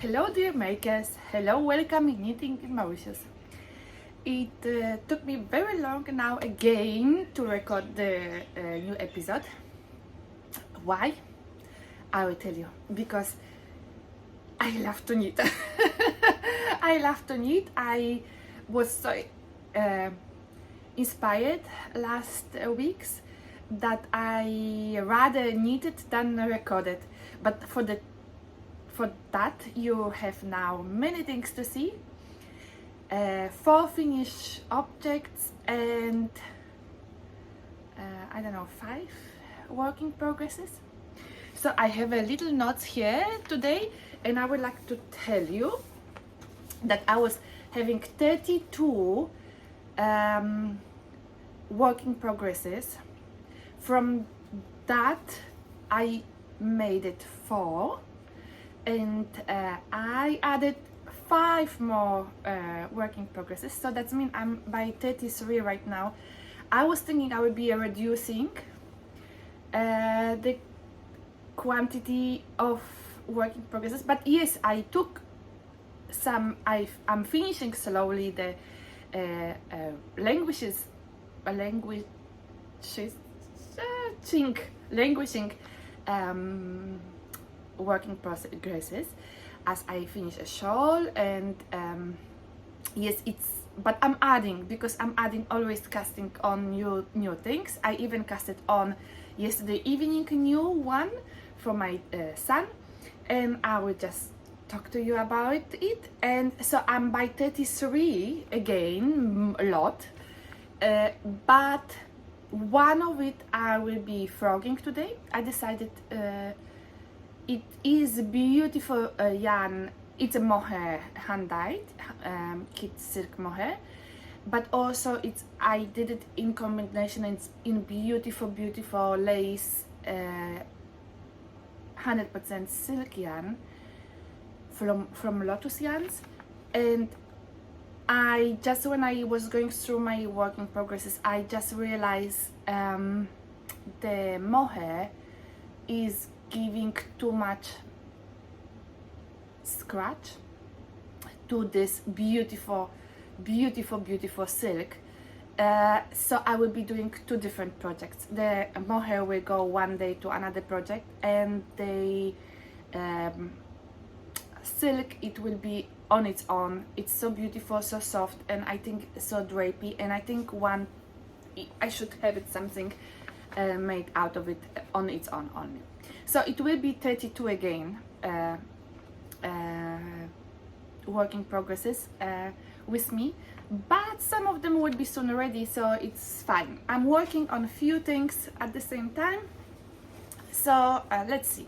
Hello dear makers, hello, welcome in Knitting in Mauritius. It took me very long now again to record the new episode. Why? I will tell you, because I love to knit. I love to knit. I was so inspired last weeks that I rather knitted than recorded, but for that you have now many things to see, 4 finished objects and I don't know, 5 work in progresses. So I have a little notes here today, and I would like to tell you that I was having 32 work in progresses. From that I made it 4, and I added 5 more work in progresses, so that means I'm by 33 right now. I was thinking I would be reducing the quantity of work in progresses, but yes, I took some. I'm finishing slowly the languishing work in progresses as I finish a shawl, and yes, but I'm adding, because I'm adding always casting on new things. I even casted on yesterday evening a new one for my son, and I will just talk to you about it. And so I'm by 33 again, a lot, but one of it I will be frogging today. I decided it is beautiful yarn. It's a mohair, hand-dyed kid silk mohair, but also I did it in combination. It's in beautiful lace, 100% silk yarn from Lotus Yarns. And I just, when I was going through my work in progresses, I just realized the mohair is giving too much scratch to this beautiful silk. So I will be doing 2 different projects. The mohair will go one day to another project, and the silk, it will be on its own. It's so beautiful, so soft, and I think so drapey, and I think I should have it something made out of it on its own only. So it will be 32 again work in progresses with me, but some of them will be soon ready, so it's fine. I'm working on a few things at the same time, so let's see.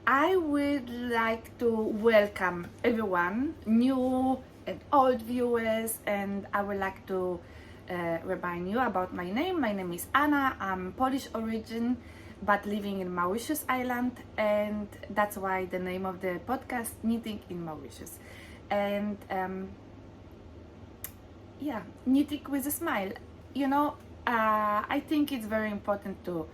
I would like to welcome everyone, new and old viewers, and I would like to remind you about my name. My name is Anna. I'm Polish origin, but living in Mauritius Island, and that's why the name of the podcast, Knitting in Mauritius. And yeah, knitting with a smile. You know, I think it's very important to,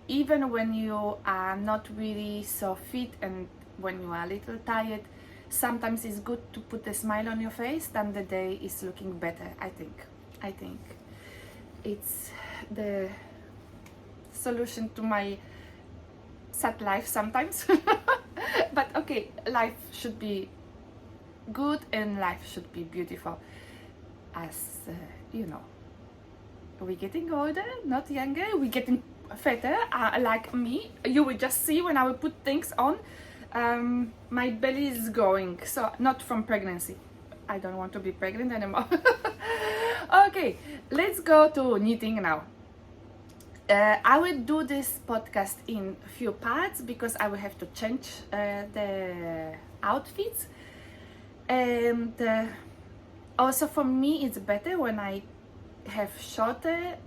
even when you are not really so fit and when you are a little tired, sometimes it's good to put a smile on your face, then the day is looking better. I think it's the solution to my sad life sometimes. But okay, life should be good and life should be beautiful, as you know, we're getting older, not younger. We're getting fatter, like me. You will just see when I will put things on, my belly is growing, so not from pregnancy. I don't want to be pregnant anymore. Okay, let's go to knitting now. I will do this podcast in few parts because I will have to change the outfits, and also for me it's better when I have shorter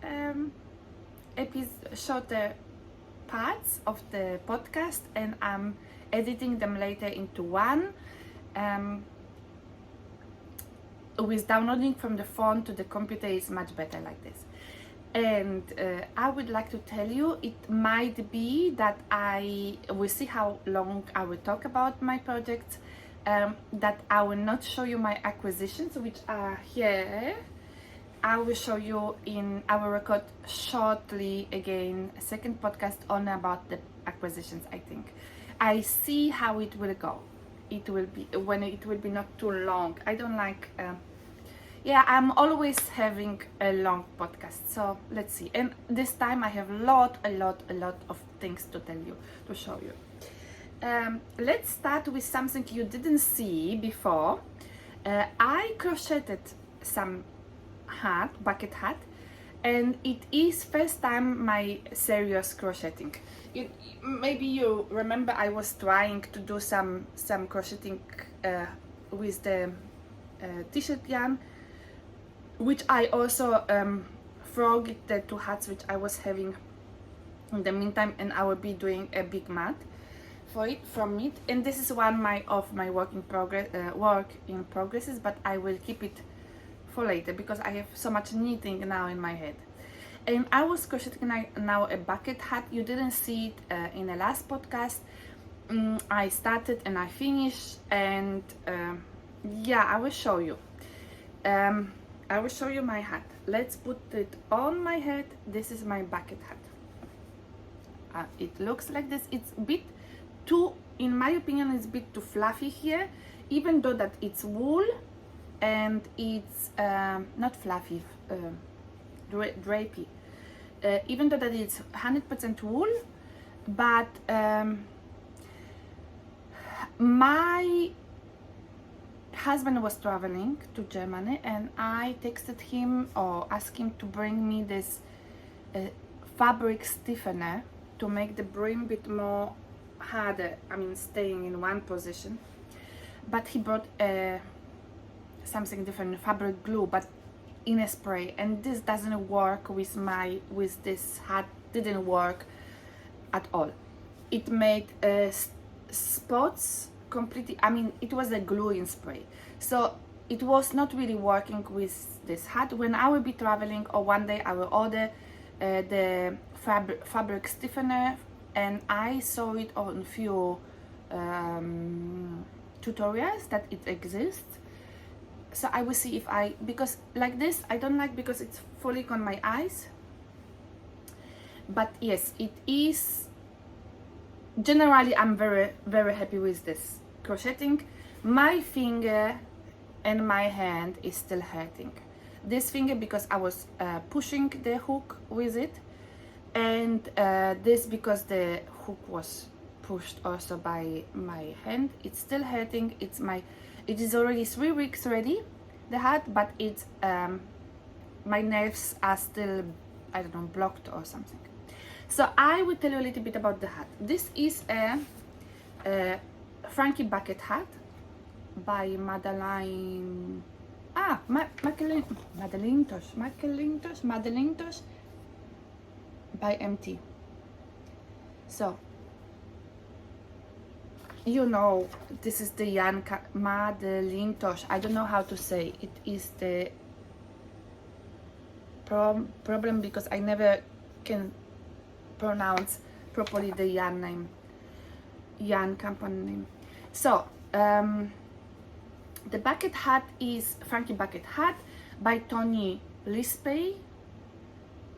parts of the podcast, and I'm editing them later into one, with downloading from the phone to the computer is much better like this. And I would like to tell you, it might be that I will see how long I will talk about my projects, that I will not show you my acquisitions, which are here. I will show you I will record shortly again a second podcast on about the acquisitions. I think I see how it will go. It will be when it will be not too long. I don't like yeah, I'm always having a long podcast, so let's see. And this time I have a lot of things to tell you, to show you. Let's start with something you didn't see before. I crocheted some bucket hat, and it is first time my serious crocheting. Maybe you remember I was trying to do some crocheting with the t-shirt yarn, which I also forgot the 2 hats which I was having in the meantime, and I will be doing a big mat for it from it. And this is one of my work in progresses, but I will keep it for later because I have so much knitting now in my head. And I was crocheting now a bucket hat. You didn't see it in the last podcast. I started and I finished, and yeah, I will show you. I will show you my hat. Let's put it on my head. This is my bucket hat. It looks like this. It's a bit too, in my opinion, it's a bit too fluffy here, even though that it's wool and it's not fluffy, drapey. Even though that it's 100% wool, but my husband was traveling to Germany, and I texted him or asked him to bring me this fabric stiffener to make the brim a bit more harder, I mean staying in one position. But he brought something different, fabric glue, but in a spray, and this doesn't work with this hat. Didn't work at all. It made spots completely. I mean, it was a glue in spray, so it was not really working with this hat. When I will be traveling, or one day I will order the fabric stiffener, and I saw it on few tutorials that it exists. So I will see if because like this I don't like, because it's falling on my eyes. But yes, it is. Generally, I'm very happy with this crocheting. My finger and my hand is still hurting. This finger because I was pushing the hook with it, and this because the hook was pushed also by my hand. It's still hurting. It is already 3 weeks ready, the hat, but it's my nerves are still, I don't know, blocked or something. So I will tell you a little bit about the hat. This is a Frankie Bucket Hat by Madeline Tosh by MT. So you know, this is the yarn Madeline Tosh. I don't know how to say it. Is the problem because I never can pronounce properly the yarn company name. So the bucket hat is Frankie Bucket Hat by Tony Lispey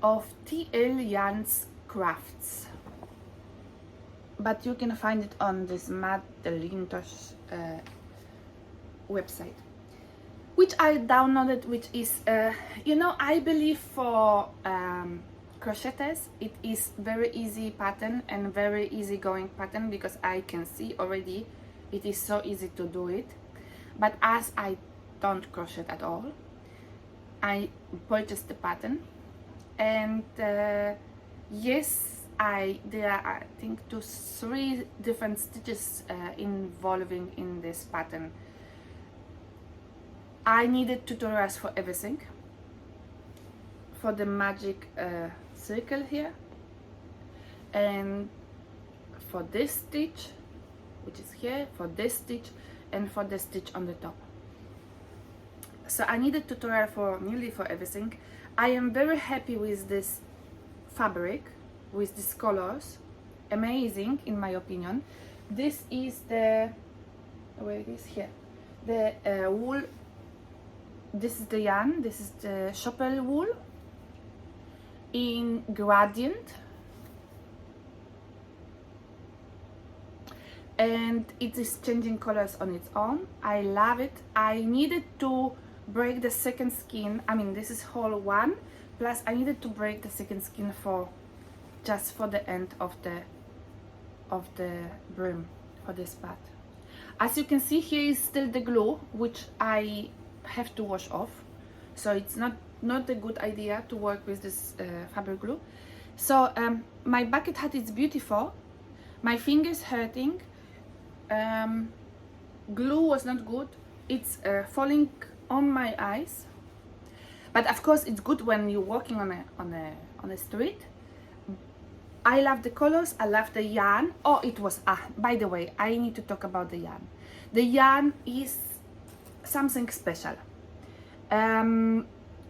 of TL Yarns Crafts. But you can find it on this Madeline Tosh website, which I downloaded, which is, you know, I believe for crocheters it is very easy pattern and very easy going pattern, because I can see already it is so easy to do it. But as I don't crochet at all, I purchased the pattern, and yes, there are, I think, 2 or 3 different stitches involving in this pattern. I needed tutorials for everything. For the magic circle here, and for this stitch, which is here, for this stitch, and for the stitch on the top. So I needed tutorial for nearly for everything. I am very happy with this fabric, with these colors, amazing in my opinion. This is the, where it is here, the wool. This is the yarn, this is the Schoppel wool in gradient, and it is changing colors on its own. I love it. I needed to break the second skein. I mean, this is whole one, plus I needed to break the second skein for just for the end of the brim for this part. As you can see, here is still the glue, which I have to wash off, so it's not a good idea to work with this fabric glue. So my bucket hat is beautiful. My fingers hurting. Glue was not good. It's falling on my eyes, but of course it's good when you're walking on a street. I love the colors, I love the yarn. Oh, it was, by the way, I need to talk about the yarn. The yarn is something special,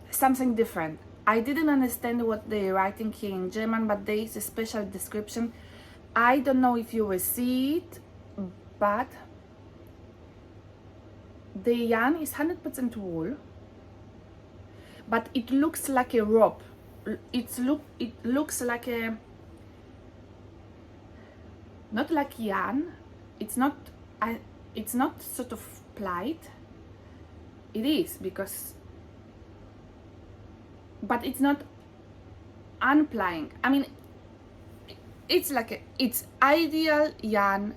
something different. I didn't understand what they're writing here in German, but there is a special description. I don't know if you will see it, but the yarn is 100% wool, but it looks like a rope. It looks like a, not like yarn. It's not sort of plied. It is, because, but it's not unplying. I mean, it's like it's ideal yarn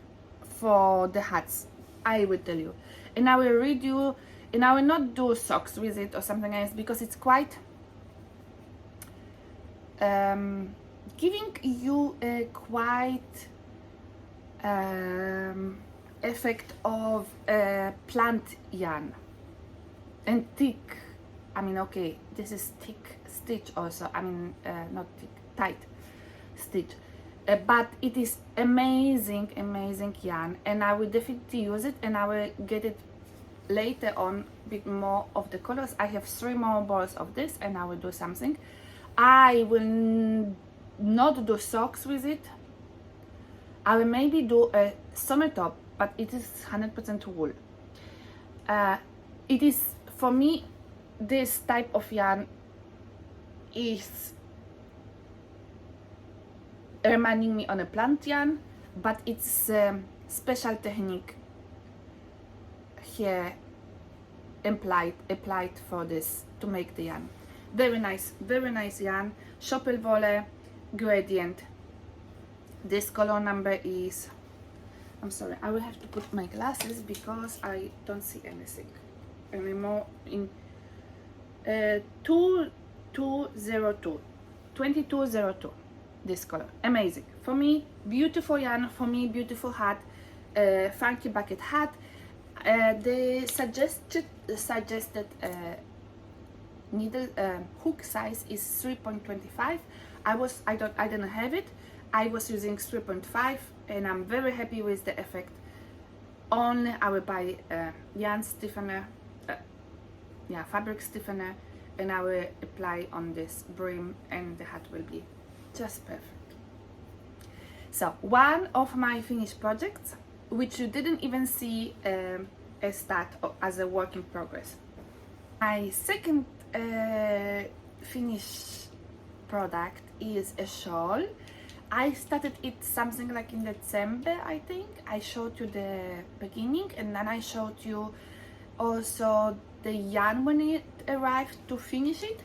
for the hats, I will tell you. And I will read you, and I will not do socks with it or something else, because it's quite giving you a quite effect of plant yarn and thick. I mean, okay, this is thick stitch also. I mean, not thick, tight stitch, but it is amazing yarn, and I will definitely use it, and I will get it later on with more of the colors. I have 3 more balls of this, and I will do something. I will not do socks with it. I will maybe do a summer top, but it is 100% wool. It is, for me, this type of yarn is reminding me on a plant yarn, but it's special technique here applied for this to make the yarn. Very nice yarn. Schoppel Wolle gradient. This color number is, I'm sorry, I will have to put my glasses because I don't see anything anymore. In 2202, this color, amazing. For me, beautiful yarn. For me, beautiful hat. Frankie Bucket Hat. The suggested needle hook size is 3.25. I didn't have it. I was using 3.5, and I'm very happy with the effect. Only I will buy yarn stiffener, fabric stiffener, and I will apply on this brim, and the hat will be just perfect. So one of my finished projects, which you didn't even see a start as a work in progress. My second finished product is a shawl. I started it something like in December, I think. I showed you the beginning, and then I showed you also the yarn when it arrived to finish it.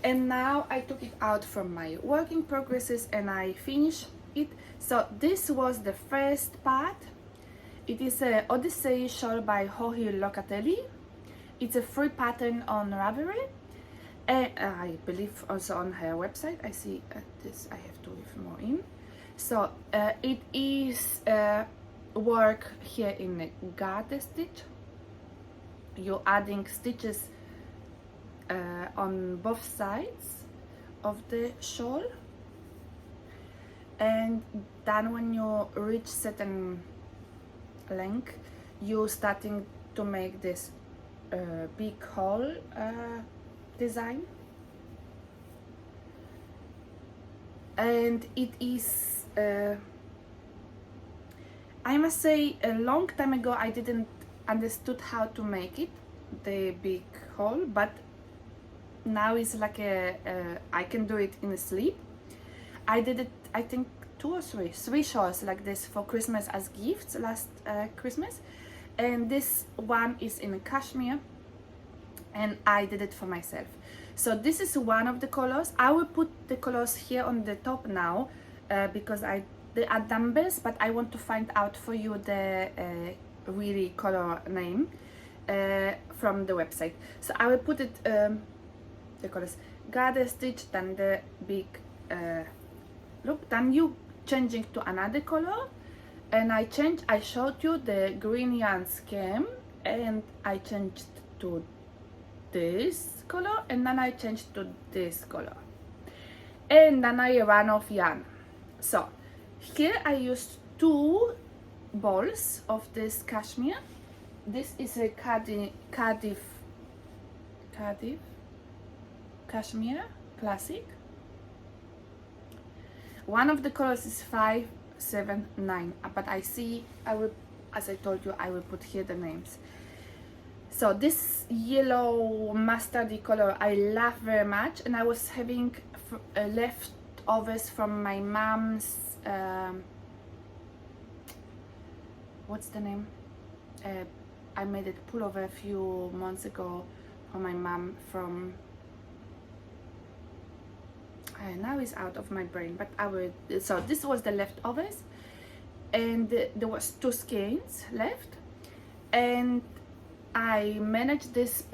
And now I took it out from my work in progresses and I finished it. So this was the first part. It is a Odyssey shawl by Joji Locatelli. It's a free pattern on RAVERLY. I believe also on her website. I see this, I have to leave more in. So it is work here in a garter stitch. You're adding stitches on both sides of the shawl, and then when you reach certain length, you're starting to make this big hole design. and it is I must say a long time ago I didn't understood how to make it, the big hole, but now it's like I can do it in sleep. I did it, I think, three shawls like this for Christmas as gifts last Christmas, and this one is in cashmere, and I did it for myself. So this is one of the colors. I will put the colors here on the top now because they are numbers, but I want to find out for you the really color name from the website. So I will put it the colors gather stitch, then the big look, then you changing to another color, and I showed you the green yarn scheme, and I changed to this color, and then I changed to this color, and then I ran off yarn. So here I used 2 balls of this cashmere. This is a Cardiff Cashmere Classic. One of the colors is 579, but I will, as I told you, I will put here the names. So this yellow mustardy color I love very much, and I was having leftovers from my mom's what's the name? I made it pullover a few months ago for my mom from now it's out of my brain, but I will. So this was the leftovers, and there was 2 skeins left, and I managed this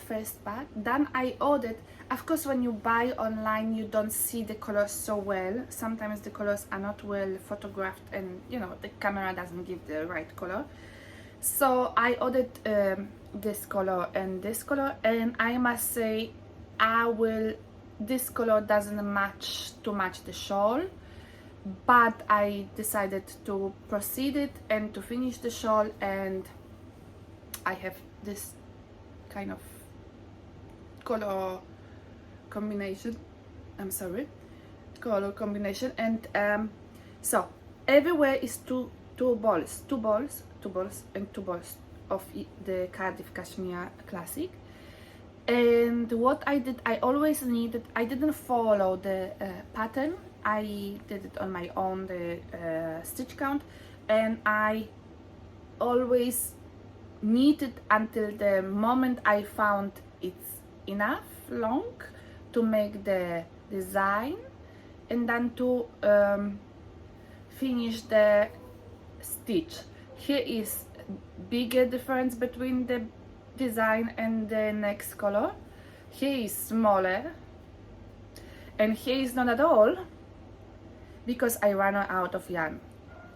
first part. Then I ordered, of course when you buy online you don't see the colors so well. Sometimes the colors are not well photographed, and you know, the camera doesn't give the right color. So I ordered this color and this color, and I must say this color doesn't match too much the shawl, but I decided to proceed it and to finish the shawl, and I have this kind of color combination. Color combination, and so everywhere is two balls of the Cardiff Cashmere Classic. And what I did, I didn't follow the pattern. I did it on my own, the stitch count, and I always knitted until the moment I found it's enough long to make the design, and then to finish the stitch. Here is bigger difference between the design and the next color. Here is smaller, and here is not at all, because I ran out of yarn.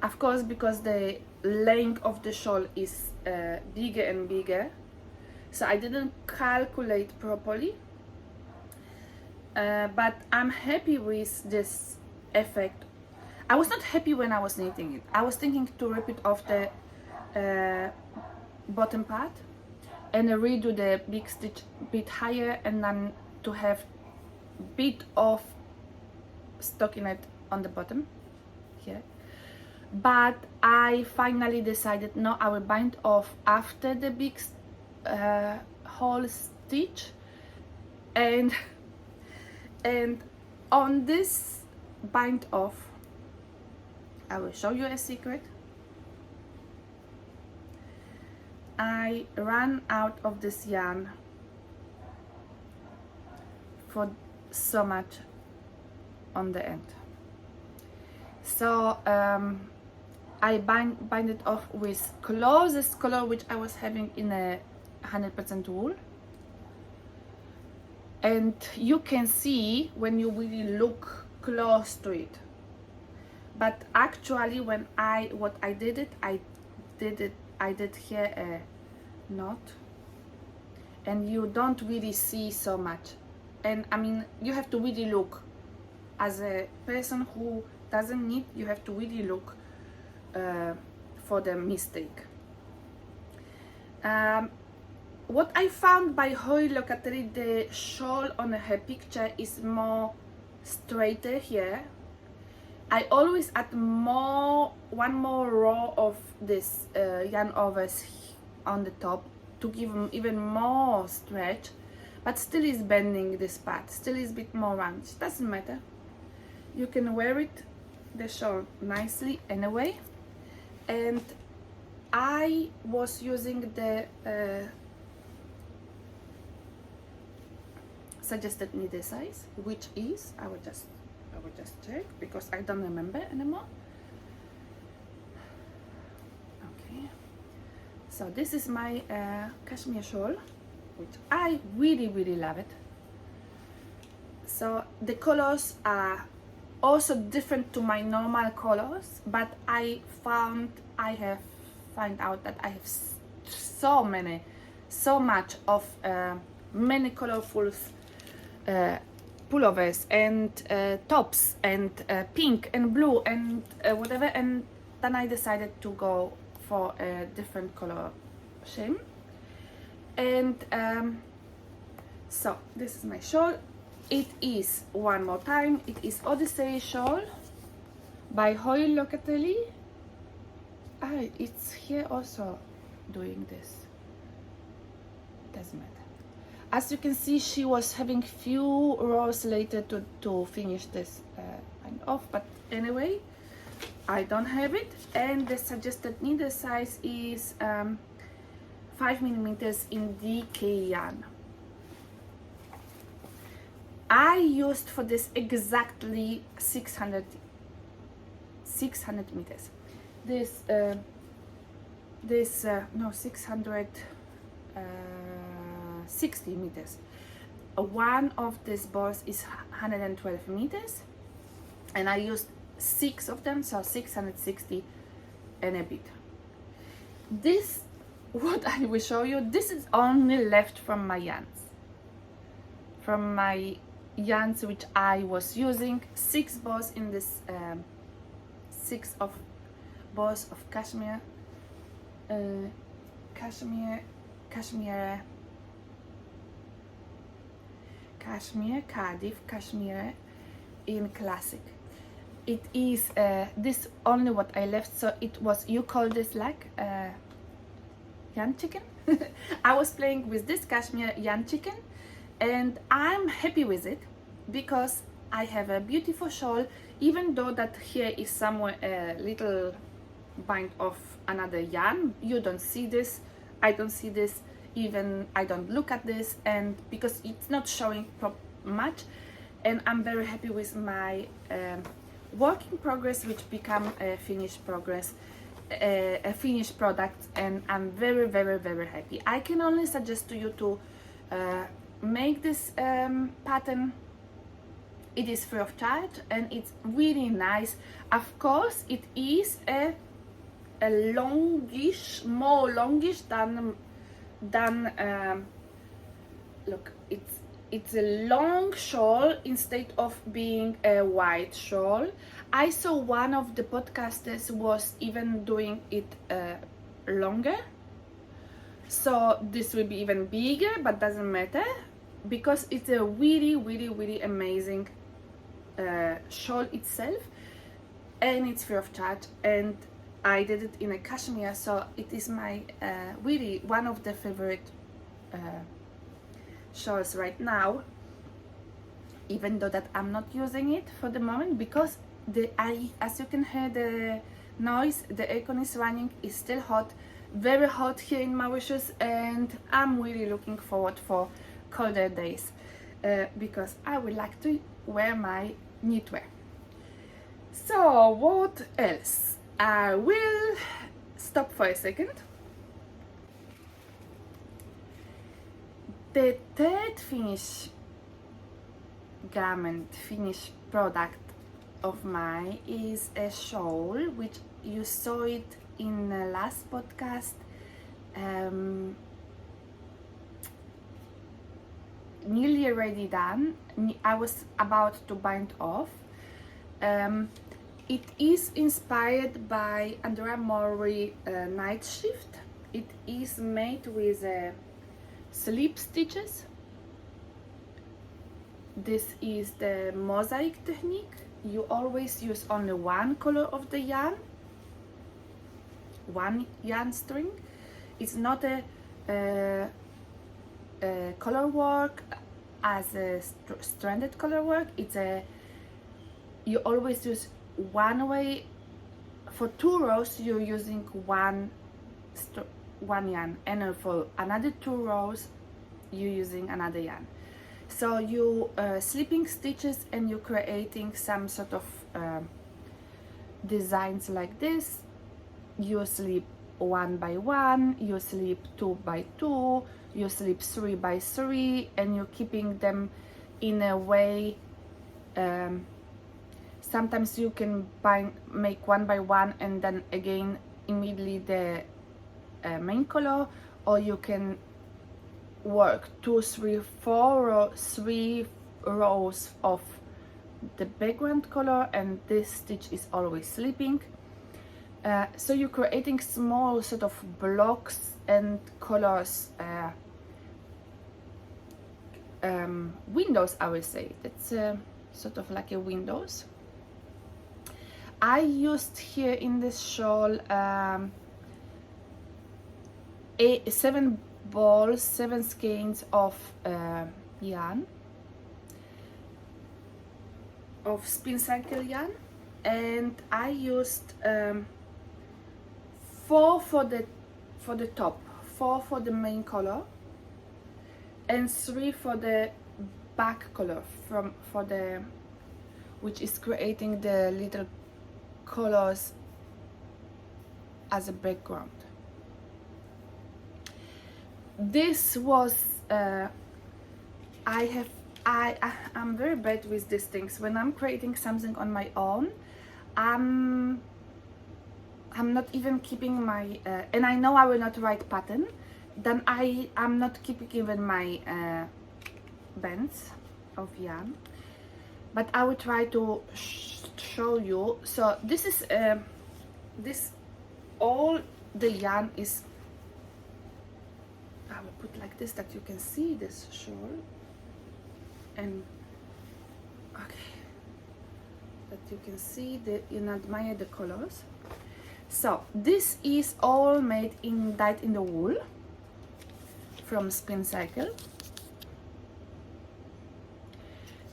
Of course, because the length of the shawl is bigger and bigger, so I didn't calculate properly, but I'm happy with this effect. I was not happy when I was knitting it. I was thinking to rip it off the bottom part and redo the big stitch bit higher, and then to have bit of stockinette on the bottom here. But I finally decided, no, I will bind off after the big whole stitch, and on this bind off I will show you a secret. I ran out of this yarn for so much on the end, so I bind it off with closest color which I was having in a 100% wool, and you can see when you really look close to it. But actually, when I did here a knot, and you don't really see so much. And I mean, you have to really look. As a person who doesn't knit, you have to really look for the mistake. What I found by Locatelli, the shawl on her picture is more straighter here, I always add one more row of this yarn overs on the top to give them even more stretch, but still is bending this part, still is a bit more round. It doesn't matter. You can wear it, the shawl, nicely anyway. And I was using the suggested needle size, which is, I will just check because I don't remember anymore. Okay, so this is my cashmere shawl, which I really love it. So the colors are also different to my normal colors, but I find out that I have so much of many colorful pullovers and tops and pink and blue and whatever, and then I decided to go for a different color scheme. And so this is my shawl. It is, one more time, it is Odyssey shawl by Locatelli. It's here also doing this, doesn't matter. As you can see, she was having few rows later to finish this kind of, but anyway, I don't have it. And the suggested needle size is 5mm in DK yarn. I used for this exactly 600 meters. This 660 meters. One of these balls is 112 meters, and I used 6 of them, so 660 and a bit. This, what I will show you, this is only left from my yarns, which I was using. 6 balls in this 6 of balls of cashmere, Cardiff Cashmere in classic. It is this only what I left, so it was, you call this like yarn chicken. I was playing with this cashmere yarn chicken, and I'm happy with it because I have a beautiful shawl, even though that here is somewhere a little bind of another yarn. You don't see this, I don't see this, even I don't look at this, and because it's not showing much. And I'm very happy with my work in progress, which become a finished progress, a finished product, and I'm very happy. I can only suggest to you to make this pattern. It is free of charge and it's really nice. Of course, it is a longish, more longish than look, it's a long shawl instead of being a wide shawl. I saw one of the podcasters was even doing it longer, so this will be even bigger, but doesn't matter because it's a really amazing shawl itself, and it's free of charge, and I did it in a cashmere, so it is my really one of the favorite shawls right now, even though that I'm not using it for the moment because as you can hear the noise, the aircon is running, is still hot, very hot here in Mauritius, and I'm really looking forward for colder days because I would like to wear my knitwear. So what else? I will stop for a second. The third finished product of mine is a shawl, which you saw it in the last podcast. Nearly already done. I was about to bind off. It is inspired by ANDREA MOWRY Night Shift. It is made with slip stitches. This is the MOSAIC technique, you always use only one color of the yarn, one yarn string. It's not a color work as a stranded color work. It's a, you always use one way. For 2 rows you're using one yarn, and for another 2 rows you're using another yarn. So you slipping stitches and you're creating some sort of designs like this. You slip 1 by 1, you slip 2 by 2, you slip 3 by 3, and you're keeping them in a way. Sometimes you can make 1 by 1 and then again immediately the main color, or you can work 2, 3, 4 3 rows of the background color, and this stitch is always slipping. So you're creating small sort of blocks and colors, windows, I would say. It's sort of like a windows. I used here in this shawl 7 balls, 7 skeins of yarn, of SPINCYCLE yarn, and I used 4 for the top, 4 for the main color, and 3 for the back color, for the, which is creating the little colors as a background. This was I'm very bad with these things. When I'm creating something on my own, I'm not even keeping my and I know I will not write pattern, then I'm not keeping even my bands of yarn, but I will try to show you. So this is this, all the yarn is, I will put like this that you can see this shawl, and okay, that you can see the, you know, admire the colors. So this is all made in dyed in the wool from SPINCYCLE,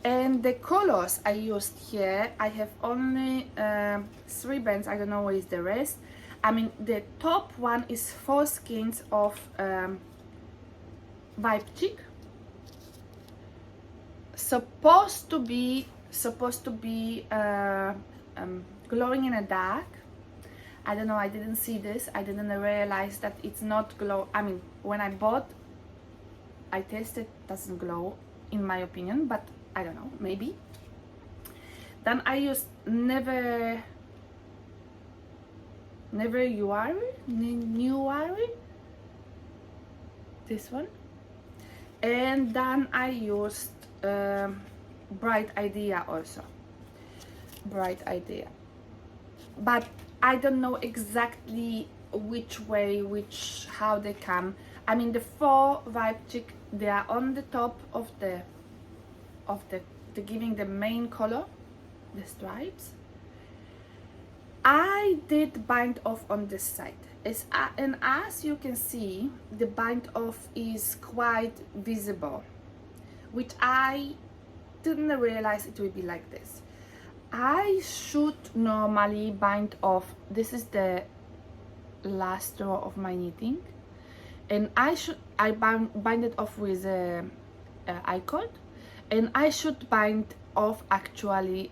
and the colors I used here, I have only 3 bands. I don't know where is the rest. I mean, the top one is 4 skeins of Vibe Chic, supposed to be glowing in the dark. I don't know, I didn't see this, I didn't realize that it's not glow. I mean, when I bought, I tested, doesn't glow in my opinion, but I don't know, maybe. Then I used Never Newary, this one, and then I used Bright Idea also, Bright Idea, but I don't know exactly which way, how they come. I mean, the 4 Vibe Chic, they are on the top of the giving the main color, the stripes. I did bind off on this side, and as you can see, the bind off is quite visible, which I didn't realize it would be like this. I should normally bind off, this is the last row of my knitting, and I bind it off with a I-cord, and I should bind off actually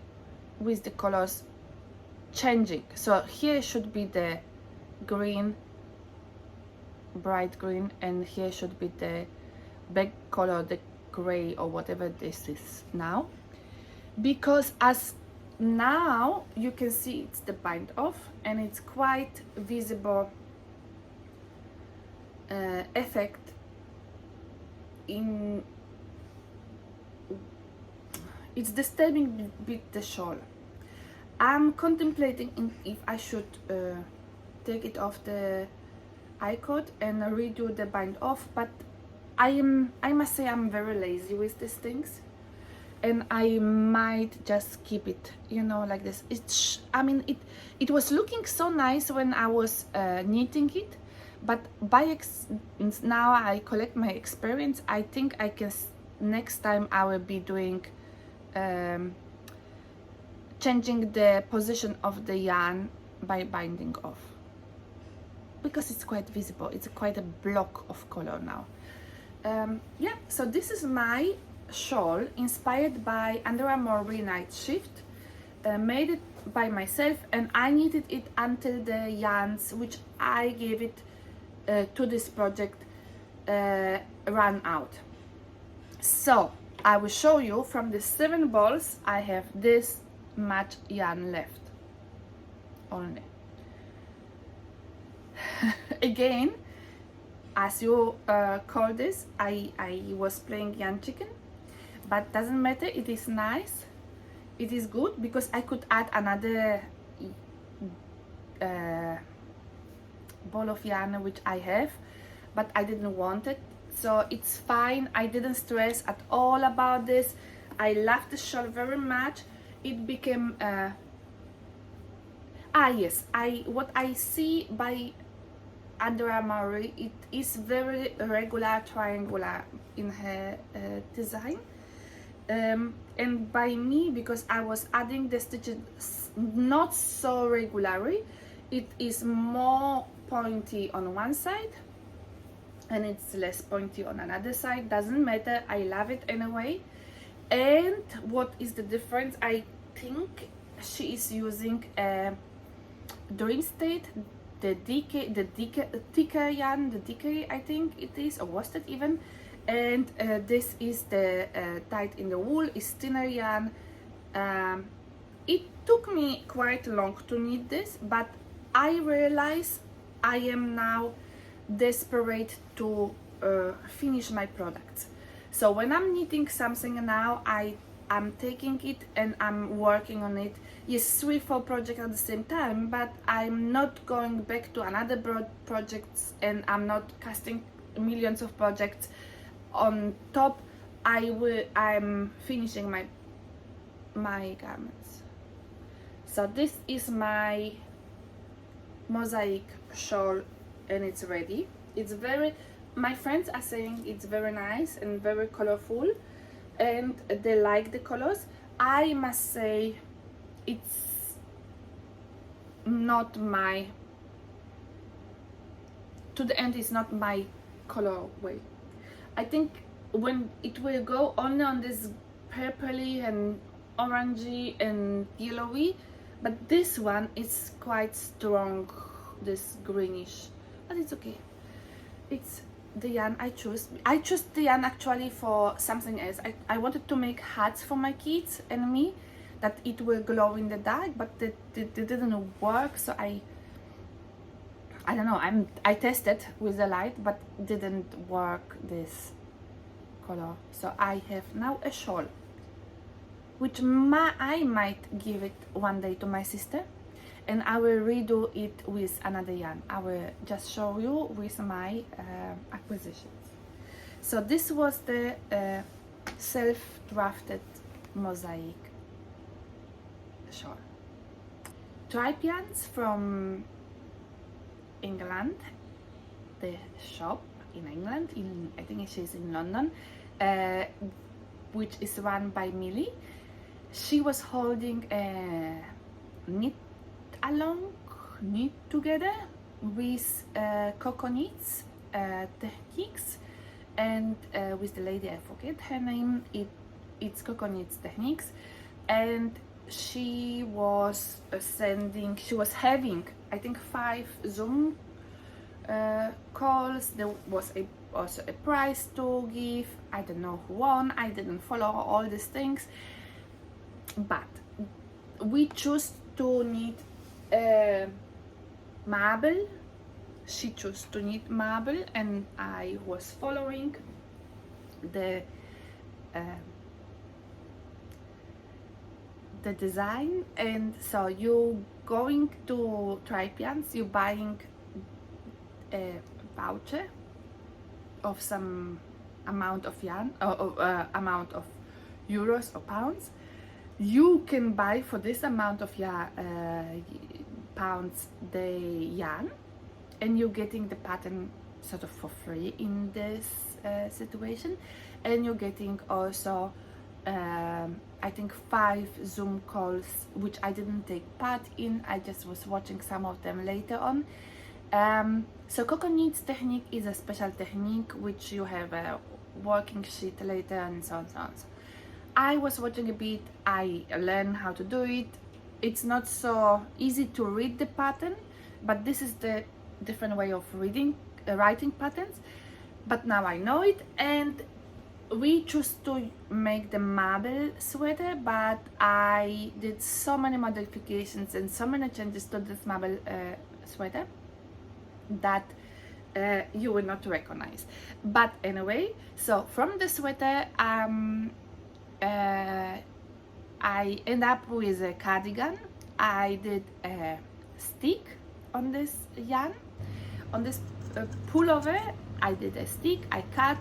with the colors changing. So here should be the green, bright green, and here should be the back color, the gray or whatever this is now, because as now you can see it's the bind off, and it's quite visible effect in, it's disturbing a bit the shawl. I'm contemplating if I should take it off the I-cord and redo the bind off, but I must say I'm very lazy with these things, and I might just keep it, you know, like this. I mean, it was looking so nice when I was knitting it, but now I collect my experience. I think I can, next time I will be doing changing the position of the yarn by binding off, because it's quite visible. It's quite a block of color now. Yeah, so this is my shawl inspired by ANDREA MOWRY Night Shift. Made it by myself, and I knitted it until the yarns which I gave it to this project ran out. So I will show you, from the 7 balls I have this much yarn left only. Again, as you call this, I was playing yarn chicken, but doesn't matter. It is nice, it is good, because I could add another ball of yarn which I have, but I didn't want it, so it's fine. I didn't stress at all about this. I love the shawl very much. It became yes, what I see by ANDREA MOWRY, it is very regular, triangular in her design, and by me, because I was adding the stitches not so regularly, it is more pointy on one side and it's less pointy on another side. Doesn't matter, I love it anyway. And what is the difference? I think she is using Dream State, the thicker yarn, the DK, I think it is, or was that even, and this is the Tied in the Wool, is thinner yarn. It took me quite long to knit this, but I realize I am now desperate to finish my products. So when I'm knitting something now, I'm taking it and I'm working on it. Yes, 3-4 projects at the same time, but I'm not going back to another projects, and I'm not casting millions of projects on top. I'm finishing my garments. So this is my mosaic shawl, and it's ready. It's very, my friends are saying it's very nice and very colorful, and they like the colors. I must say it's not my, to the end, it's not my colorway. I think when it will go only on this purpley and orangey and yellowy, but this one is quite strong, this greenish, but it's okay. It's the yarn I chose. I chose the yarn actually for something else. I wanted to make hats for my kids and me that it will glow in the dark, but it didn't work. So I don't know, I tested with the light, but didn't work this color. So I have now a shawl, which I might give it one day to my sister, and I will redo it with another yarn. I will just show you with my acquisitions. So this was the self-drafted mosaic shawl. Tripe yarns from England, the shop in England, I think she's in London, which is run by Millie. She was holding a knit together with COCOKNITS techniques, and with the lady, I forget her name, it's COCOKNITS techniques, and she was having, I think, 5 Zoom calls. There was also a prize to give. I don't know who won, I didn't follow all these things, but we chose to knit MABEL. She chose to knit MABEL, and I was following the design. And so you going to Tripe Yarns, you buying a voucher of some amount of yarn, or amount of euros or pounds, you can buy for this amount of pounds the yarn, and you're getting the pattern sort of for free in this situation, and you're getting also I think 5 Zoom calls, which I didn't take part in. I just was watching some of them later on. So COCOKNITS technique is a special technique which you have a working sheet later and so on, so on. So I was watching a bit, I learned how to do it. It's not so easy to read the pattern, but this is the different way of writing patterns. But now I know it, and we choose to make the MABEL sweater, but I did so many modifications and so many changes to this MABEL sweater that you will not recognize. But anyway, so from the sweater I end up with a cardigan. I did a stick on this yarn, on this pullover. I did a stick, I cut.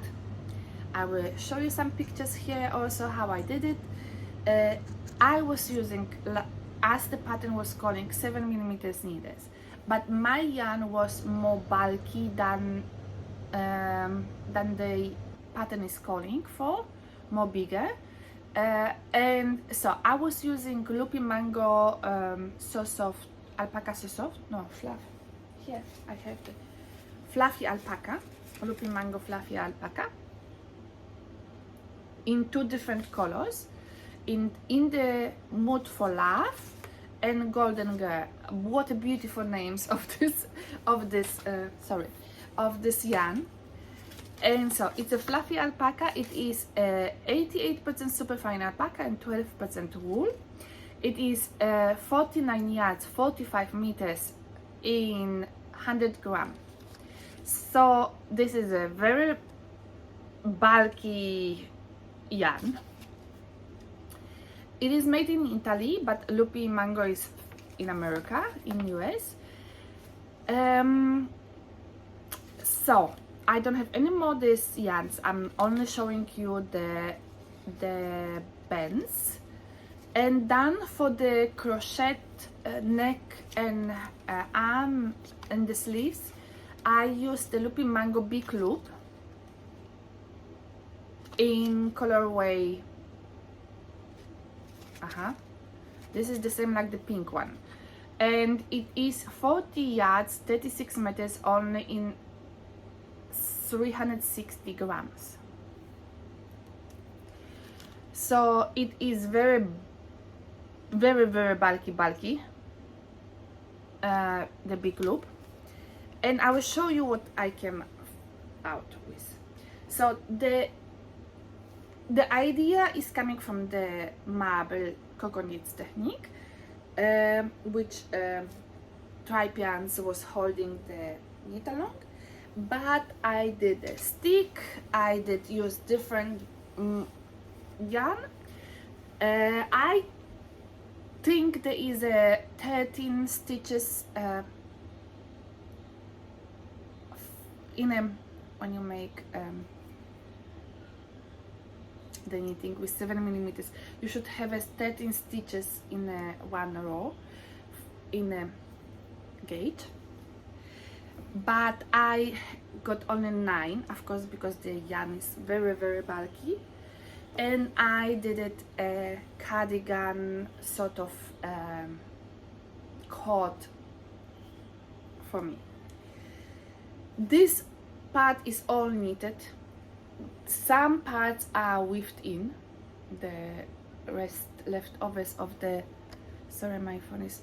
I will show you some pictures here also how I did it. I was using, as the pattern was calling, 7mm needles, but my yarn was more bulky than the pattern is calling for, more bigger. And so I was using Loopy Mango So Soft, Alpaca So Soft, no, fluff, here I have the Fluffy Alpaca, Loopy Mango Fluffy Alpaca, in 2 different colors, in the Mood for Love and Golden Girl. What a beautiful names of this yarn. And so it's a fluffy alpaca. It is 88% superfine alpaca and 12% wool. It is 49 yards, 45 meters in 100 grams. So this is a very bulky yarn. It is made in Italy, but Loopy Mango is in America, in US. So I don't have any more these yarns. I'm only showing you the bands. And then for the crochet neck and arm and the sleeves, I used the Loopy Mango Big Loop in colorway. This is the same like the pink one, and it is 40 yards, 36 meters, only in 360 grams. So it is very bulky, the big loop, and I will show you what I came out with. So the idea is coming from the MABEL COCOKNITS technique, which Tripians was holding the knit along, but I did a stick. I did use different yarn. I think there is a 13 stitches when you make the knitting with 7mm, you should have 13 stitches in one row in a gauge, but I got only 9, of course, because the yarn is very bulky, and I did it a cardigan sort of coat for me. This part is all knitted. Some parts are weaved in. The leftovers of the, sorry, my phone is,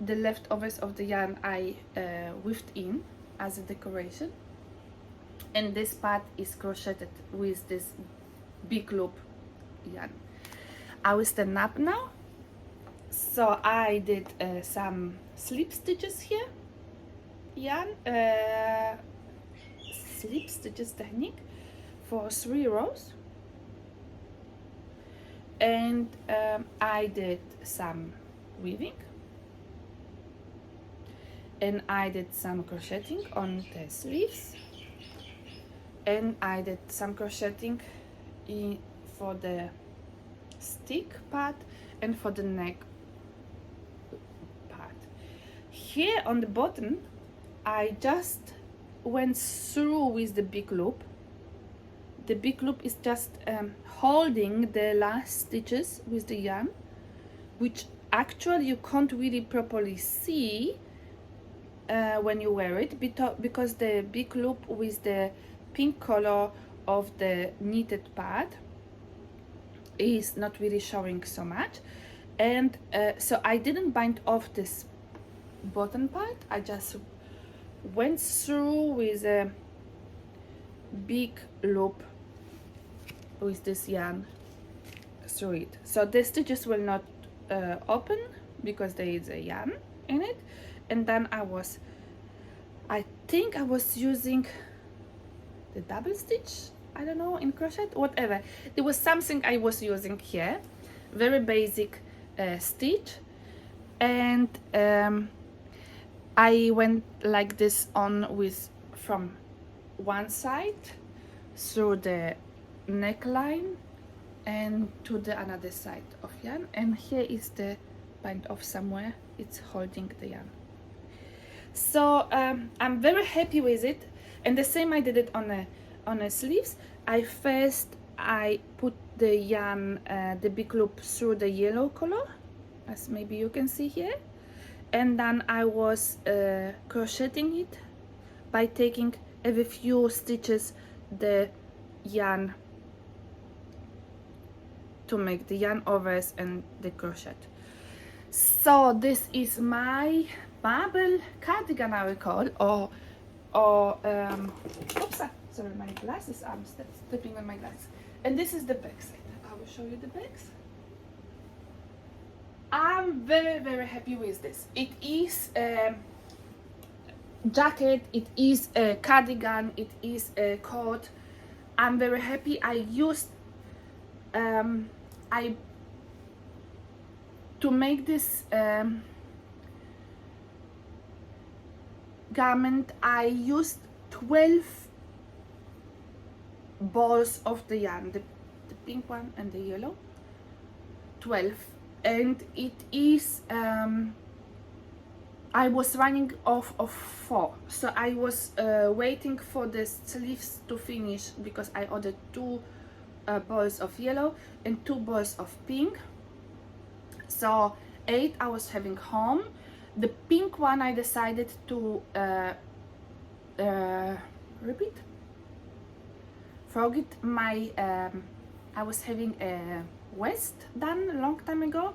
the leftovers of the yarn I weaved in as a decoration, and this part is crocheted with this big loop yarn. I will stand up now. So I did some slip stitches here, yarn, slip stitches technique for 3 rows, and I did some weaving, and I did some crocheting on the sleeves, and I did some crocheting for the stick part and for the neck part. Here on the bottom I just went through with the big loop. The big loop is just holding the last stitches with the yarn, which actually you can't really properly see when you wear it, because the big loop with the pink color of the knitted part is not really showing so much. And so I didn't bind off this bottom part, I just went through with a big loop with this yarn through it. So the stitches will not open because there is a yarn in it. And then I think I was using the double stitch, I don't know, in crochet, whatever. There was something I was using here, very basic stitch, and I went like this on with from one side through the neckline and to the another side of yarn, and here is the bind off somewhere, it's holding the yarn. So I'm very happy with it, and the same I did it on the sleeves. I put the yarn, the big loop through the yellow color, as maybe you can see here, and then I was crocheting it by taking every few stitches the yarn to make the yarn overs and the crochet. So this is my MABEL cardigan, I will call, or oops, sorry, my glasses, I'm stepping on my glasses. And this is the back side. I will show you the backs. I'm very, very happy with this. It is a jacket, it is a cardigan, it is a coat. I'm very happy. I used to make this garment, I used 12 balls of the yarn, the pink one and the yellow, 12, and it is I was running off of 4, so I was waiting for the sleeves to finish because I ordered 2 balls of yellow and 2 balls of pink, so 8 I was having home. The pink one I decided to forget my I was having a vest done a long time ago,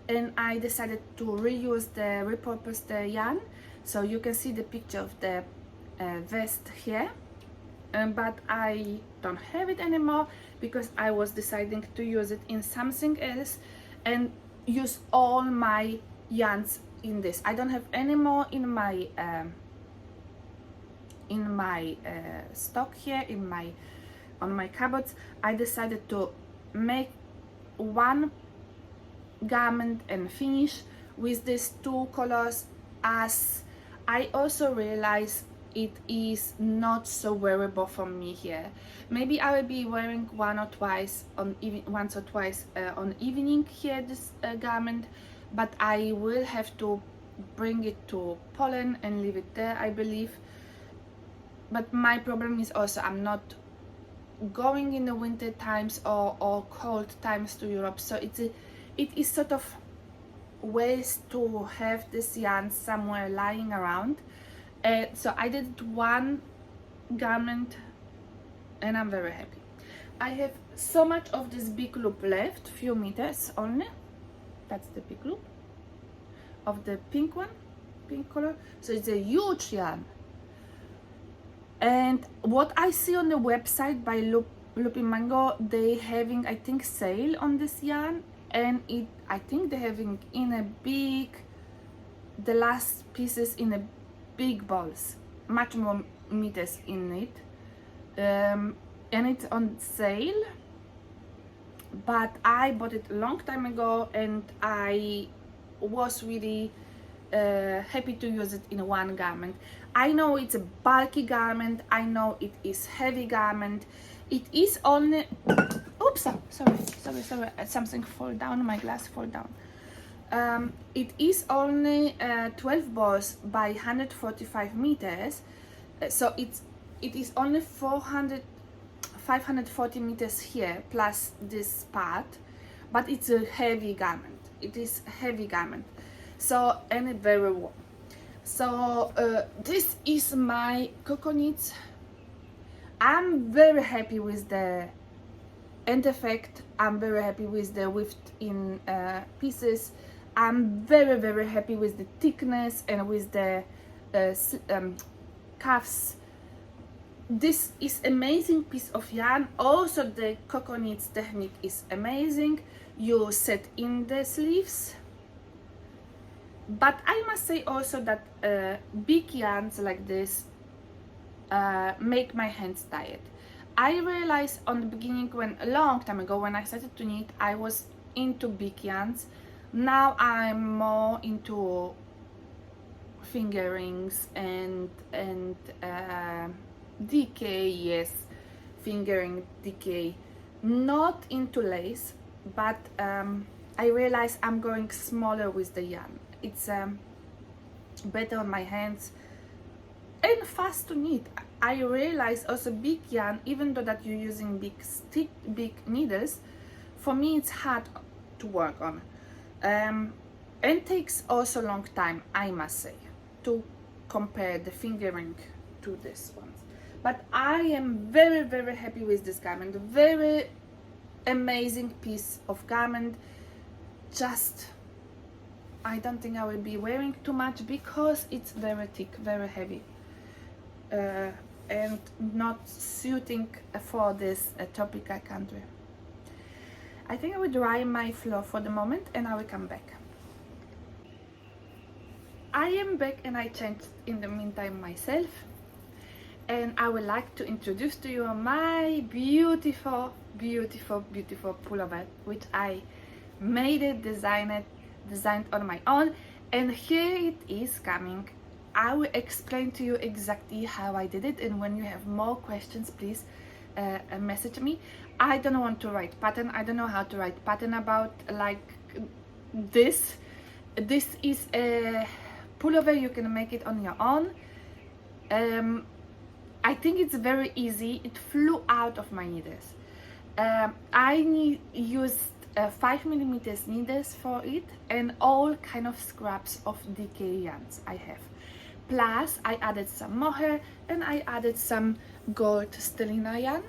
and I decided to repurpose the yarn, so you can see the picture of the vest here, but I don't have it anymore because I was deciding to use it in something else and use all my yarns in this. I don't have any more in my stock here on my cupboards. I decided to make one garment and finish with these 2 colors, as I also realize it is not so wearable for me here. Maybe I will be wearing once or twice on evening here this garment, but I will have to bring it to Poland and leave it there, I believe. But my problem is also I'm not going in the winter times or cold times to Europe, so it is sort of waste to have this yarn somewhere lying around. So I did one garment and I'm very happy. I have so much of this big loop left, few meters only. That's the big loop of the pink one, pink color, so it's a huge yarn. And what I see on the website by Loopy Mango, they having, I think, sale on this yarn, and I think they're having in a big, the last pieces in a big balls, much more meters in it, and it's on sale. But I bought it a long time ago, and I was really happy to use it in one garment. I know it's a bulky garment, I know it is heavy garment, it is only, oops, sorry, something fall down, my glass fall down. It is only 12 balls by 145 meters, so it is only 540 meters here plus this part, but it's a heavy garment. It is heavy garment, so, and it's very warm. So this is my COCOKNITS. I'm very happy with the end effect. I'm very happy with the width in pieces. I'm very happy with the thickness and with the cuffs. This is amazing piece of yarn. Also the COCOKNITS technique is amazing. You set in the sleeves, but I must say also that big yarns like this make my hands tired. I realized on the beginning, when a long time ago when I started to knit, I was into big yarns. Now I'm more into fingerings and DK, yes, fingering DK, not into lace, but I realize I'm going smaller with the yarn. It's better on my hands and fast to knit. I realize also big yarn, even though that you're using big needles, for me it's hard to work on, and takes also long time, I must say, to compare the fingering to this one. But I am very happy with this garment. Very amazing piece of garment. Just, I don't think I will be wearing too much because it's very thick, very heavy, and not suiting for this tropical country. I think I will dry my floor for the moment and I will come back. I am back and I changed in the meantime myself, and I would like to introduce to you my beautiful pullover, which I made it, designed on my own, and here it is coming. I will explain to you exactly how I did it, and when you have more questions, please message me. I don't want to write pattern. I don't know how to write pattern about like this. This is a pullover. You can make it on your own. I think it's very easy. It flew out of my needles. I used 5mm needles for it, and all kind of scraps of DK yarns I have. Plus I added some mohair and I added some gold STELINA yarn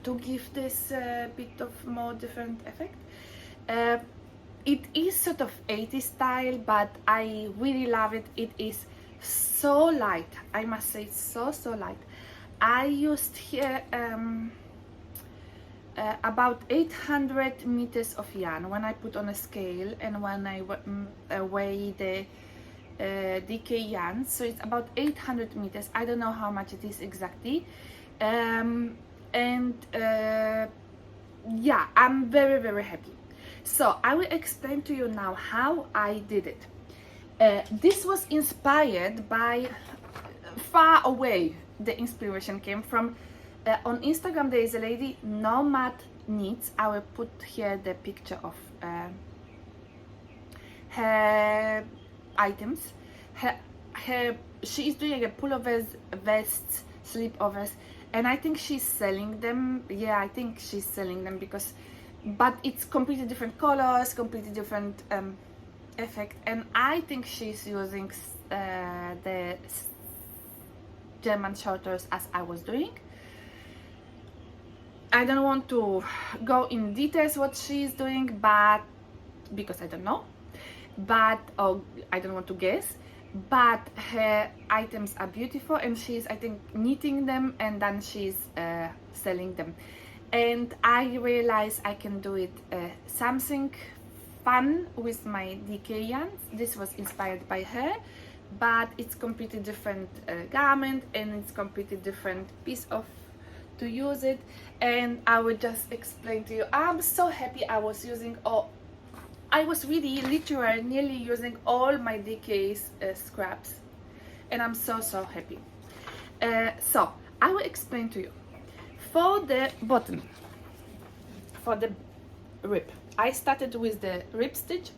to give this bit of more different effect. It is sort of 80s style, but I really love it. It is so light, I must say, so light. I used here about 800 meters of yarn when I put on a scale and when I weigh the DK yarn, so it's about 800 meters. I don't know how much it is exactly, yeah, I'm very happy. So I will explain to you now how I did it. This was inspired by far away. The inspiration came from on Instagram. There is a lady, Nomad Knits. I will put here the picture of her items. She is doing a pullovers, vests, slipovers, and I think she's selling them. Yeah, I think she's selling them because, but it's completely different colors, completely different effect, and I think she's using the German shoulders as I was doing. I don't want to go in details what she's doing, but because I don't know, but I don't want to guess, but her items are beautiful, and she's, I think, knitting them and then she's selling them. And I realized I can do it something fun with my DK yarns. This was inspired by her, but it's completely different garment, and it's completely different piece of to use it. And I will just explain to you. I'm so happy I was using all. I was really literally nearly using all my DK's scraps, and I'm so happy. So I will explain to you. For the bottom, for the rib, I started with the rib stitch.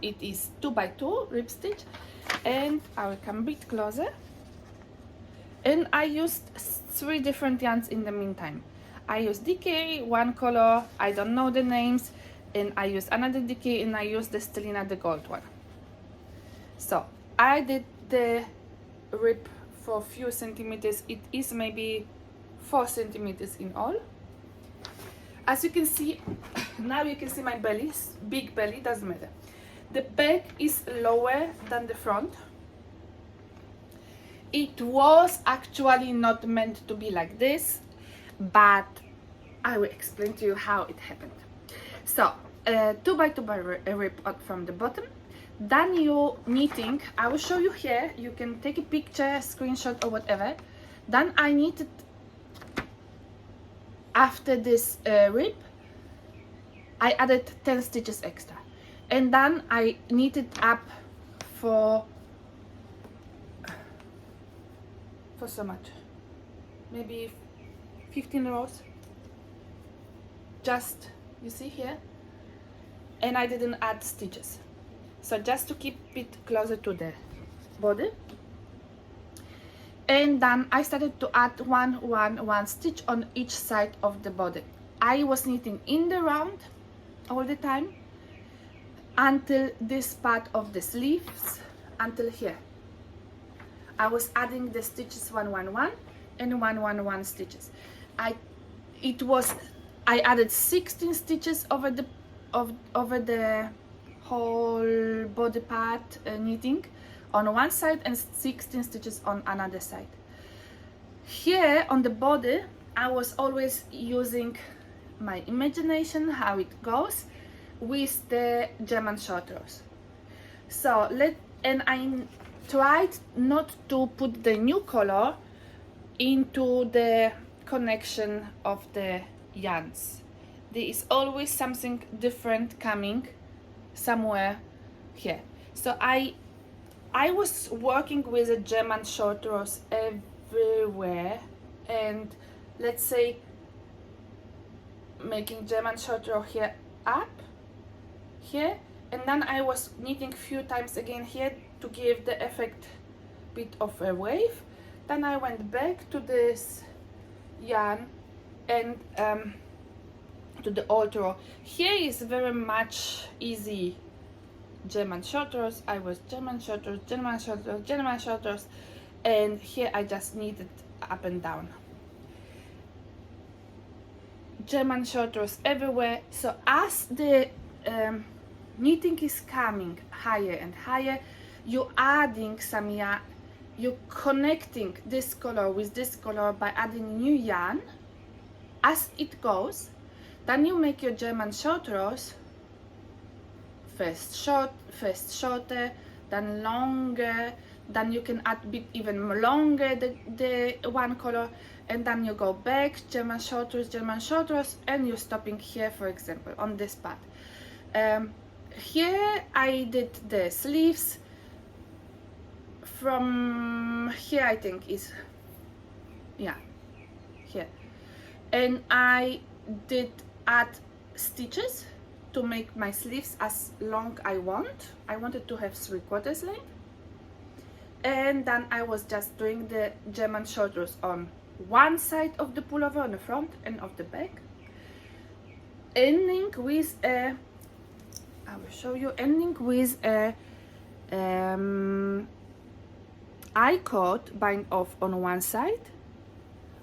It is 2x2 rib stitch, and I will come a bit closer. And I used 3 different yarns in the meantime. I used DK, one color, I don't know the names, and I used another DK, and I used the STELINA, the gold one. So I did the rib for a few centimeters. It is maybe 4 centimeters in all. As you can see, now you can see my belly, big belly, doesn't matter. The back is lower than the front. It was actually not meant to be like this, but I will explain to you how it happened. So 2x2 rib from the bottom. Then you knitting, I will show you here, you can take a picture, screenshot or whatever. Then I knitted after this rib, I added 10 stitches extra, and then I knitted up for so much, maybe 15 rows, just, you see here, and I didn't add stitches, so just to keep it closer to the body. And then I started to add one stitch on each side of the body. I was knitting in the round all the time until this part of the sleeves, until here. I was adding the stitches 1 1 1 and 1 1 1 stitches. I added 16 stitches over the whole body part knitting on one side and 16 stitches on another side. Here on the body I was always using my imagination how it goes with the German short rows. So I tried not to put the new color into the connection of the yarns. There is always something different coming somewhere here. So I was working with a German short rows everywhere, and let's say making German short row here up here, and then I was knitting few times again here to give the effect bit of a wave. Then I went back to this yarn and to the old row. Here is very much easy German short rows. I was German short rows, German short rows, German short rows, and here I just knitted up and down. German short rows everywhere. So as the knitting is coming higher and higher, you're adding some yarn, you're connecting this color with this color by adding new yarn as it goes. Then you make your German short rows, first short, first shorter, then longer, then you can add bit even longer the one color, and then you go back, German short rows, and you're stopping here, for example, on this part. Here I did the sleeves. From here I think is, yeah, here, and I did add stitches to make my sleeves as long I want. I wanted to have 3/4 length, and then I was just doing the German short rows on one side of the pullover, on the front and of the back, ending with a, I will show you, ending with a I-cord bind off on one side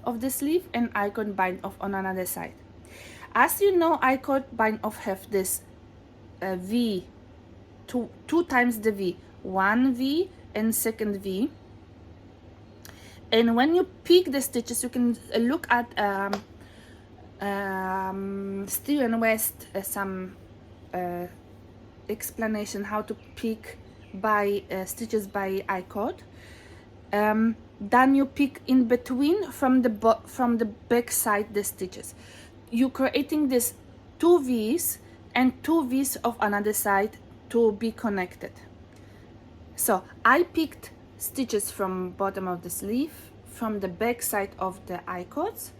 of the sleeve and I-cord bind off on another side. As you know, I-cord bind off have this V, two times the V, one V and second V. And when you pick the stitches, you can look at Steele and West some explanation how to pick by stitches by I-cord. Then you pick in between from the back side the stitches. You creating this 2 V's and 2 V's of another side to be connected. So I picked stitches from bottom of the sleeve, from the back side of the I-cords,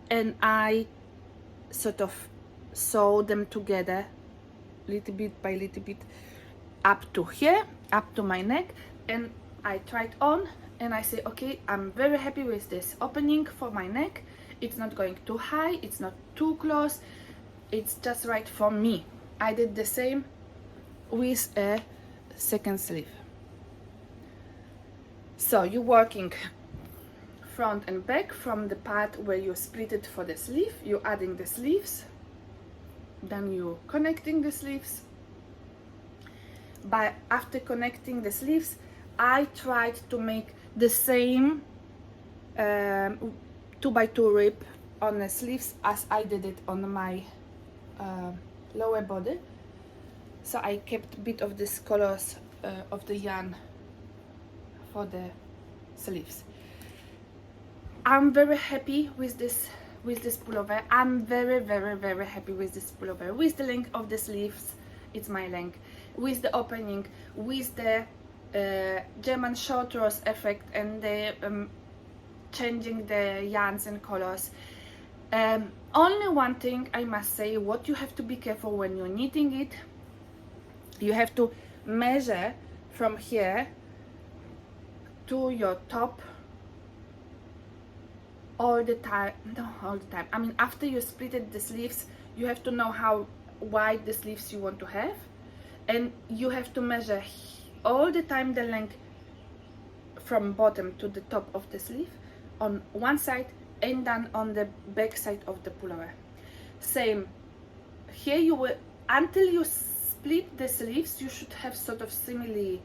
and I sort of sew them together little bit by little bit up to here, up to my neck, and I try it on and I say, okay, I'm very happy with this opening for my neck. It's not going too high, it's not too close, it's just right for me. I did the same with a second sleeve. So you're working front and back from the part where you split it for the sleeve. You're adding the sleeves, then you're connecting the sleeves. But after connecting the sleeves, I tried to make the same 2x2 rib on the sleeves as I did it on my lower body. So I kept a bit of this colors of the yarn for the sleeves. I'm very happy with this pullover. I'm very happy with this pullover, with the length of the sleeves. It's my length, with the opening, with the German short rows effect and the changing the yarns and colors. Only one thing I must say, what you have to be careful when you're knitting it, you have to measure from here to your top all the time. No, all the time, I mean after you splitted the sleeves, you have to know how wide the sleeves you want to have, and you have to measure all the time the length from bottom to the top of the sleeve on one side and then on the back side of the pullover. Same here, you will, until you split the sleeves, you should have sort of simile,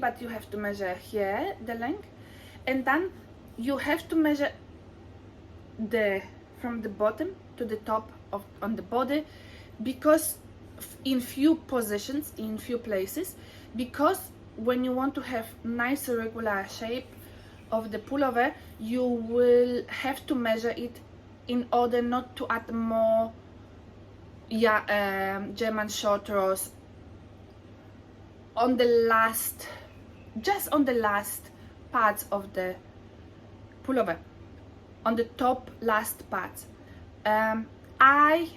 but you have to measure here the length, and then you have to measure from the bottom to the top of on the body, because in few positions, in few places, because when you want to have nice regular shape of the pullover, you will have to measure it in order not to add more German short rows on the last, just on the last parts of the pullover, on the top last parts. I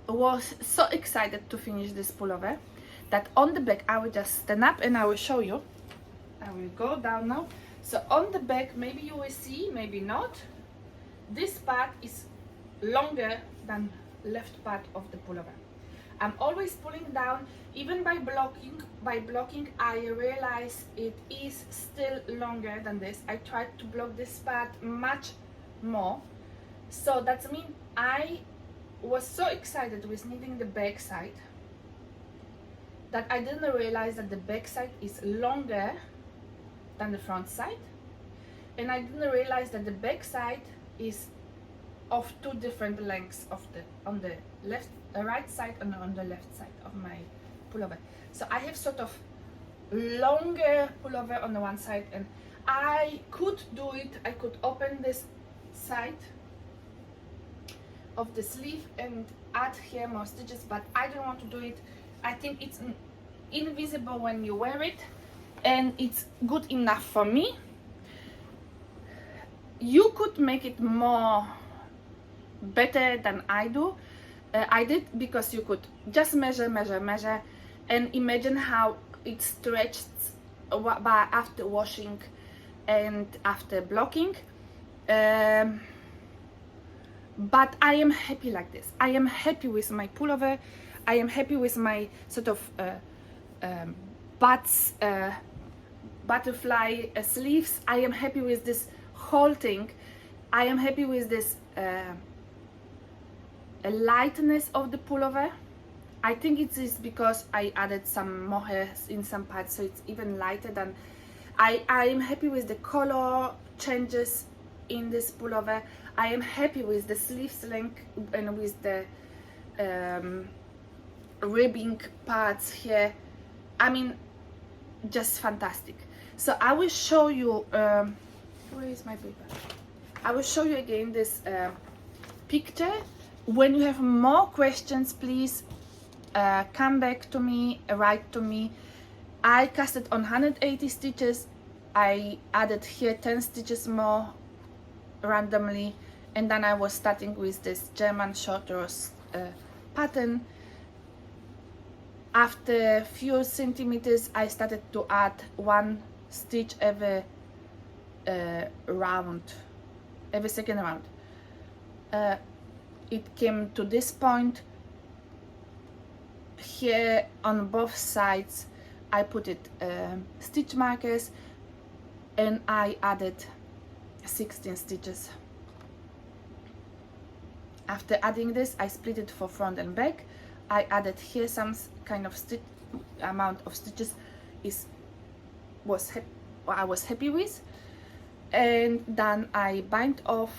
was so excited to finish this pullover that on the back I will just stand up and I will show you. I will go down now. So on the back, maybe you will see, maybe not, this part is longer than left part of the pullover. I'm always pulling down, even by blocking I realize it is still longer than this. I tried to block this part much more, so that means I was so excited with knitting the back side that I didn't realize that the back side is longer than the front side, and I didn't realize that the back side is of two different lengths of the on the right side and on the left side of my pullover. So I have sort of longer pullover on the one side, and I could do it. I could open this side of the sleeve and add here more stitches, but I don't want to do it. I think it's invisible when you wear it, and it's good enough for me. You could make it more better than I did, because you could just measure and imagine how it stretched after washing and after blocking. But I am happy like this. I am happy with my pullover. I am happy with my sort of butterfly sleeves. I am happy with this whole thing. I am happy with this lightness of the pullover. I think it is because I added some mohair in some parts, so it's even lighter than. I am happy with the color changes in this pullover. I am happy with the sleeves length and with the ribbing parts here. I mean, just fantastic. So I will show you, where is my paper? I will show you again this picture. When you have more questions, please come back to me, write to me. I cast it on 180 stitches. I added here 10 stitches more randomly, and then I was starting with this German short rows pattern. After a few centimeters I started to add one stitch every round, every second round. It came to this point. Here on both sides I put it stitch markers, and I added 16 stitches. After adding this, I split it for front and back. I added here some kind of amount of stitches I was happy with, and then I bind off.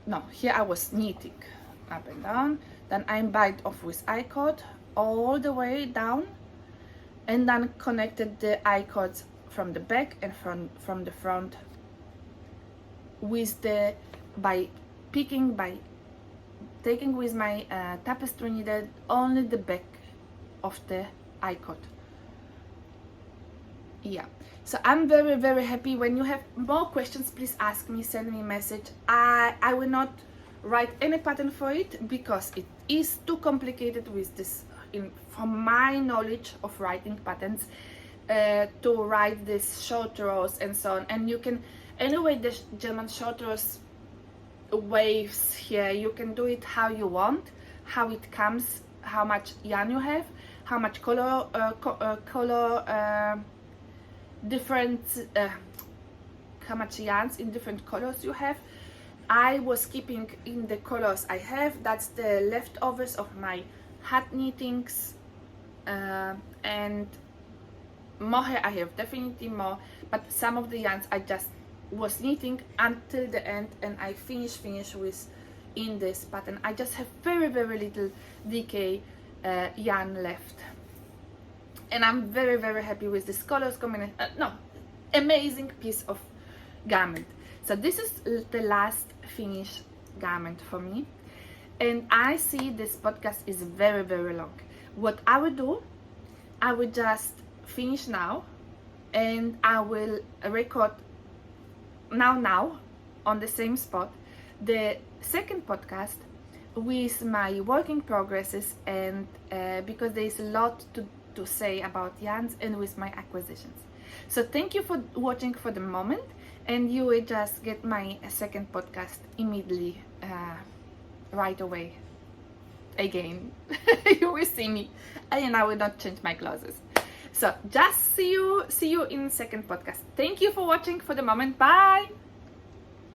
No, here I was knitting up and down. Then I bind off with I-cord all the way down, and then connected the I-cords from the back and from the front with by taking with my tapestry needle only the back of the I-cord. Yeah, so I'm very, very happy. When you have more questions, please ask me, send me a message. I will not write any pattern for it because it is too complicated with this, from my knowledge of writing patterns, to write this short rows and so on. And you can, anyway, the German short rows waves here, you can do it how you want, how it comes, how much yarn you have, how much color, different, how much yarns in different colors you have. I was keeping in the colors I have. That's the leftovers of my hat knittings, and mohair I have definitely more, but some of the yarns I just was knitting until the end, and I finish with in this pattern. I just have very, very little DK yarn left, and I'm very, very happy with this colors combination. Amazing piece of garment. So this is the last finished garment for me, and I see this podcast is very, very long. What I will do, I will just finish now, and I will record now on the same spot the second podcast with my working progresses, and because there is a lot to say about yarns and with my acquisitions. So thank you for watching for the moment, and you will just get my second podcast immediately, right away again. You will see me, and I will not change my clothes. So just see you in second podcast. Thank you for watching for the moment. Bye.